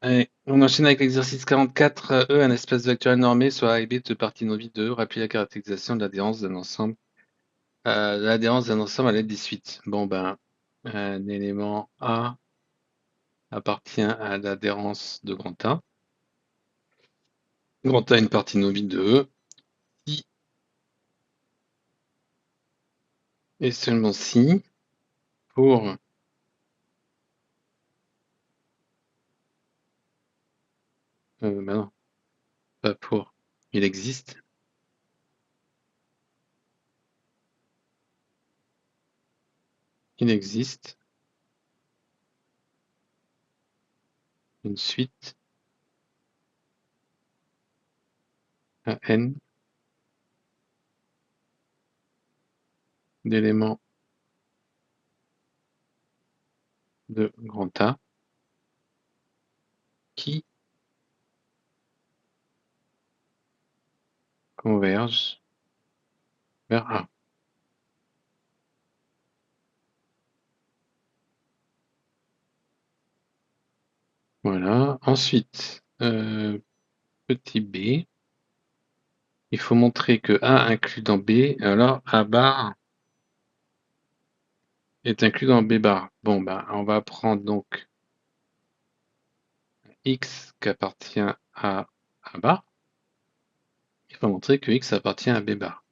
Allez, on enchaîne avec l'exercice 44. Un espace vectoriel normé soit A et B de parties non vides de E. Rappelez la caractérisation de l'adhérence d'un ensemble. L'adhérence d'un ensemble à l'aide des suites. Bon, ben, un élément A appartient à l'adhérence de grand A. Grand A est une partie non vide de E. Si et seulement si, pour ben non, pas pour, il existe une suite à n d'éléments de grand A qui convergent vers A. Voilà. Ensuite, petit b, il faut montrer que A inclus dans B, alors A bar est inclus dans B bar. Bon, bah, on va prendre donc X qui appartient à A bar. Il faut montrer que X appartient à B bar.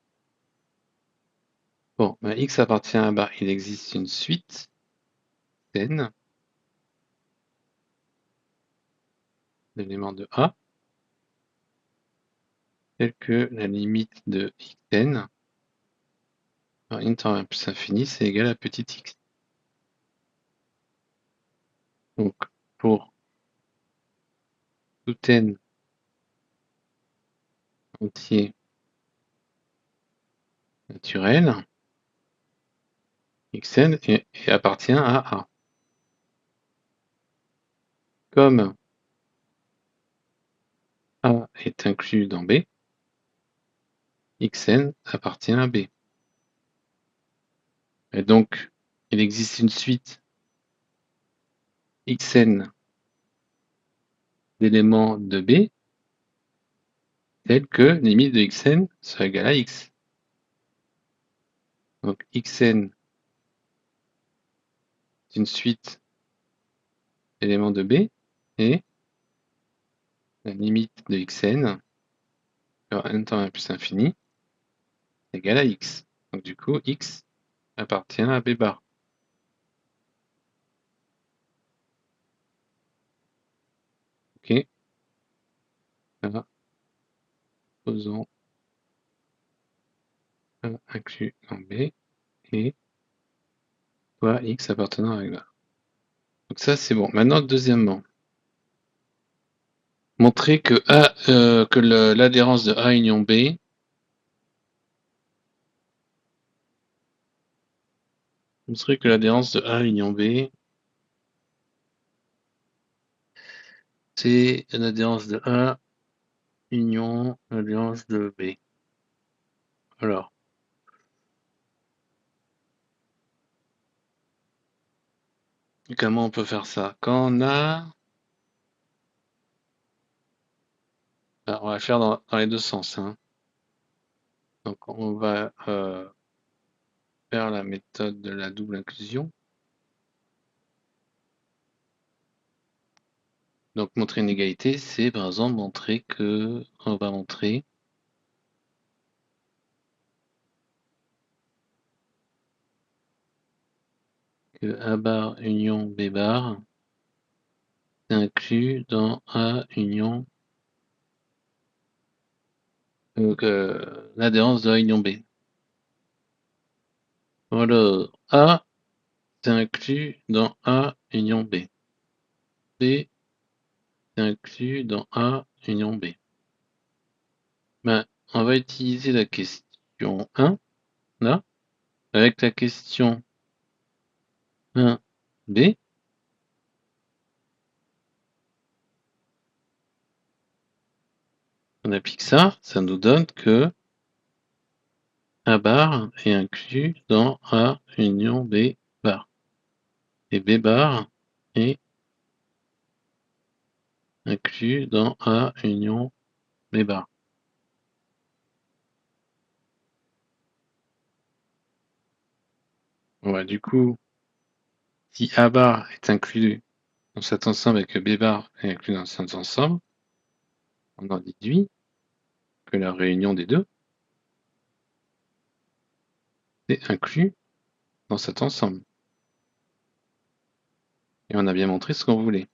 Bon, bah, X appartient à A bar. Il existe une suite n d'éléments de A, telle que la limite de Xn, alors int en 1 plus infini, c'est égal à petit x. Donc, pour tout n entier naturel, Xn appartient à A. Comme A est inclus dans B, Xn appartient à B. Et donc, il existe une suite Xn d'éléments de B, telle que limite de Xn soit égale à X. Donc, Xn est une suite d'éléments de B, et la limite de Xn, sur n temps 1 plus infini, est égale à X. Donc, du coup, X appartient à B bar. Ok. Là, posons A inclus dans B et soit X appartenant à B bar. Donc ça, c'est bon. Maintenant, deuxièmement, montrer que l'adhérence de A union B montrer que l'adhérence de A union B, c'est l'adhérence de A union l'adhérence de B. Alors, comment on peut faire ça? Quand on a... Alors, on va faire dans les deux sens. Hein. Donc, on va faire la méthode de la double inclusion. Donc, montrer une égalité, c'est par exemple montrer que... On va montrer que A bar union B bar est inclus dans A union l'adhérence de A union B. Alors, A est inclus dans A union B. B est inclus dans A union B. Ben, on va utiliser la question 1, là, avec la question 1b. On applique ça, ça nous donne que A bar est inclus dans A union B bar. Et B bar est inclus dans A union B bar. Ouais, du coup, si A bar est inclus dans cet ensemble et que B bar est inclus dans cet ensemble, on en déduit que la réunion des deux est inclus dans cet ensemble. Et on a bien montré ce qu'on voulait.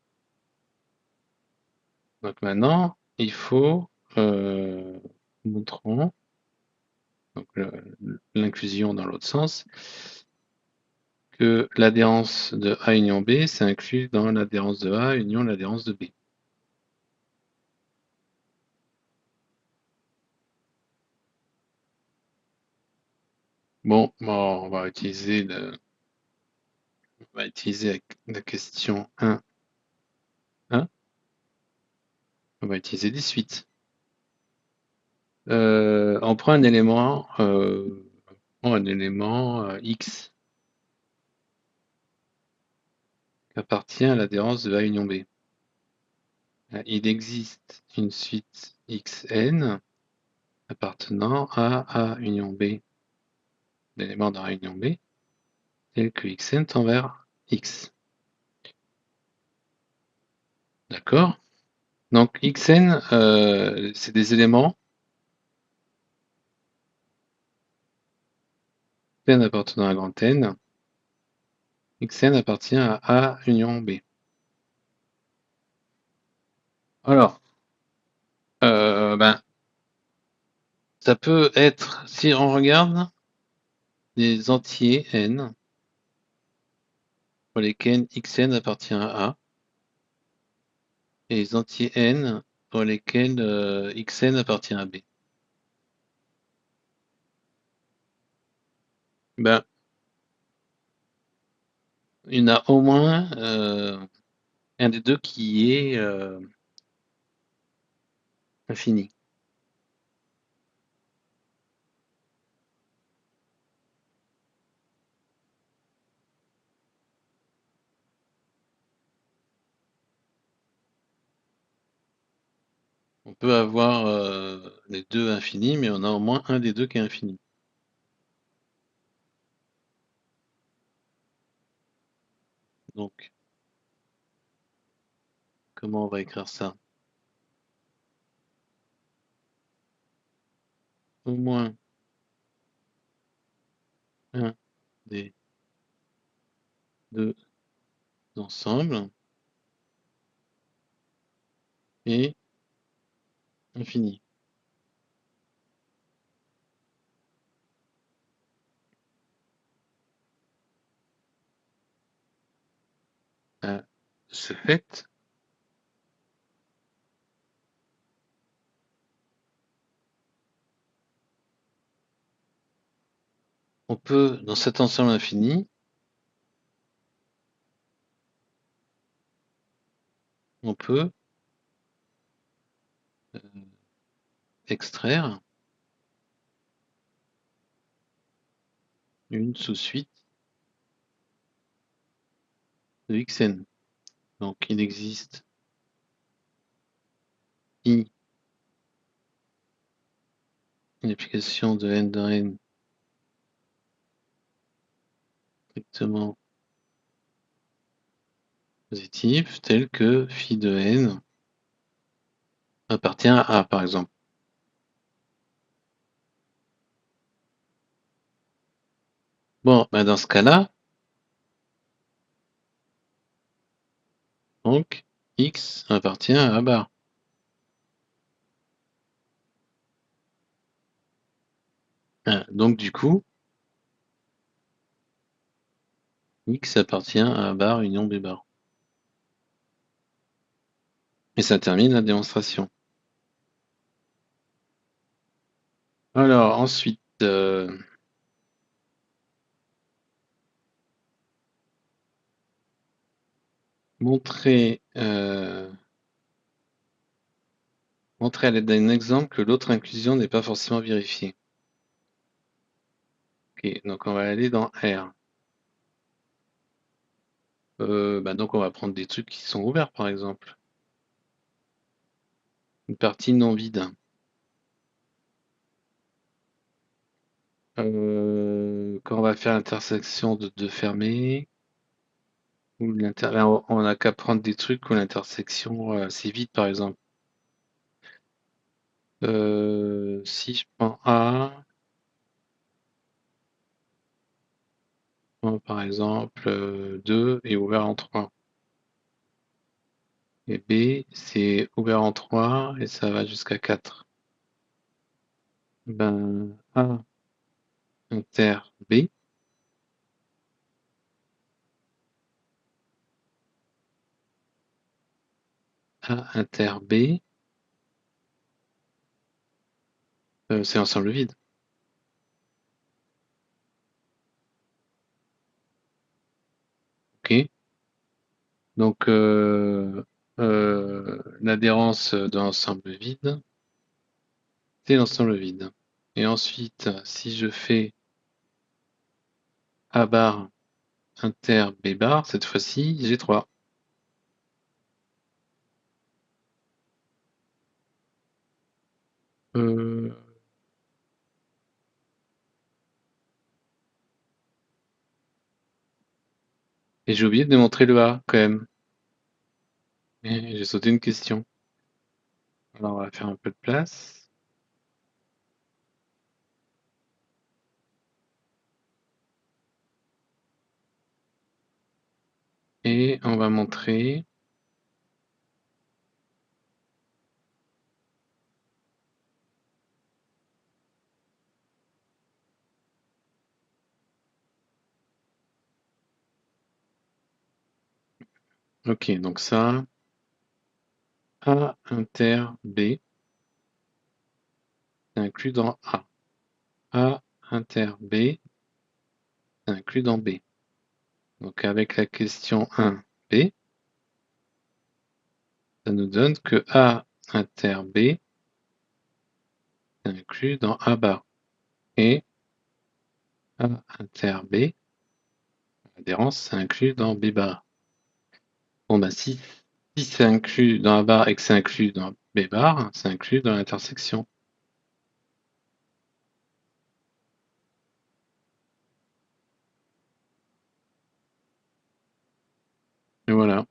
Donc maintenant, il faut montrons donc l'inclusion dans l'autre sens, que l'adhérence de A union B, c'est inclus dans l'adhérence de A union l'adhérence de B. Bon, on va utiliser la question 1. On va utiliser des suites. On prend un élément, X qui appartient à l'adhérence de A union B. Il existe une suite Xn appartenant à A union B, l'élément de A union B, tel que Xn tend vers X. D'accord? Donc Xn, c'est des éléments N appartenant à grand N. Xn appartient à A union B. Alors, ça peut être, si on regarde des entiers n pour lesquels Xn appartient à A, et les entiers n pour lesquels Xn appartient à B. Ben, il y en a au moins un des deux qui est infini. On peut avoir les deux infinis, mais on a au moins un des deux qui est infini. Donc, comment on va écrire ça? Au moins un des deux ensembles est infini. À ce fait, on peut, dans cet ensemble infini, on peut extraire une sous-suite de Xn. Donc il existe I, une application de n dans n strictement positive, telle que phi de n appartient à A, par exemple. Bon, dans ce cas-là, donc, X appartient à A bar. Donc, du coup, X appartient à A bar union B bar. Et ça termine la démonstration. Alors, ensuite, montrer à l'aide d'un exemple que l'autre inclusion n'est pas forcément vérifiée. Ok, donc on va aller dans R. Donc on va prendre des trucs qui sont ouverts, par exemple. une partie non vide. Quand on va faire l'intersection de deux fermés, on n'a qu'à prendre des trucs où l'intersection c'est vide par exemple. Si je prends A, par exemple 2 est ouvert en 3. Et B, c'est ouvert en 3 et ça va jusqu'à 4. Ben, A inter B, A inter B, c'est ensemble vide. Ok. Donc, l'adhérence de l'ensemble vide, c'est l'ensemble vide. Et ensuite, si je fais A bar inter B bar, cette fois-ci, j'ai 3. Euh, et j'ai oublié de démontrer le A, quand même. Et j'ai sauté une question. Alors, on va faire un peu de place. Et on va montrer. Ok, donc ça, A inter B, c'est inclus dans A. A inter B, c'est inclus dans B. Donc avec la question 1B, ça nous donne que A inter B est inclus dans A bar. Et A inter B, l'adhérence, c'est inclus dans B bar. Bon bah si c'est inclus dans A bar et que c'est inclus dans B bar, c'est inclus dans l'intersection. Et voilà.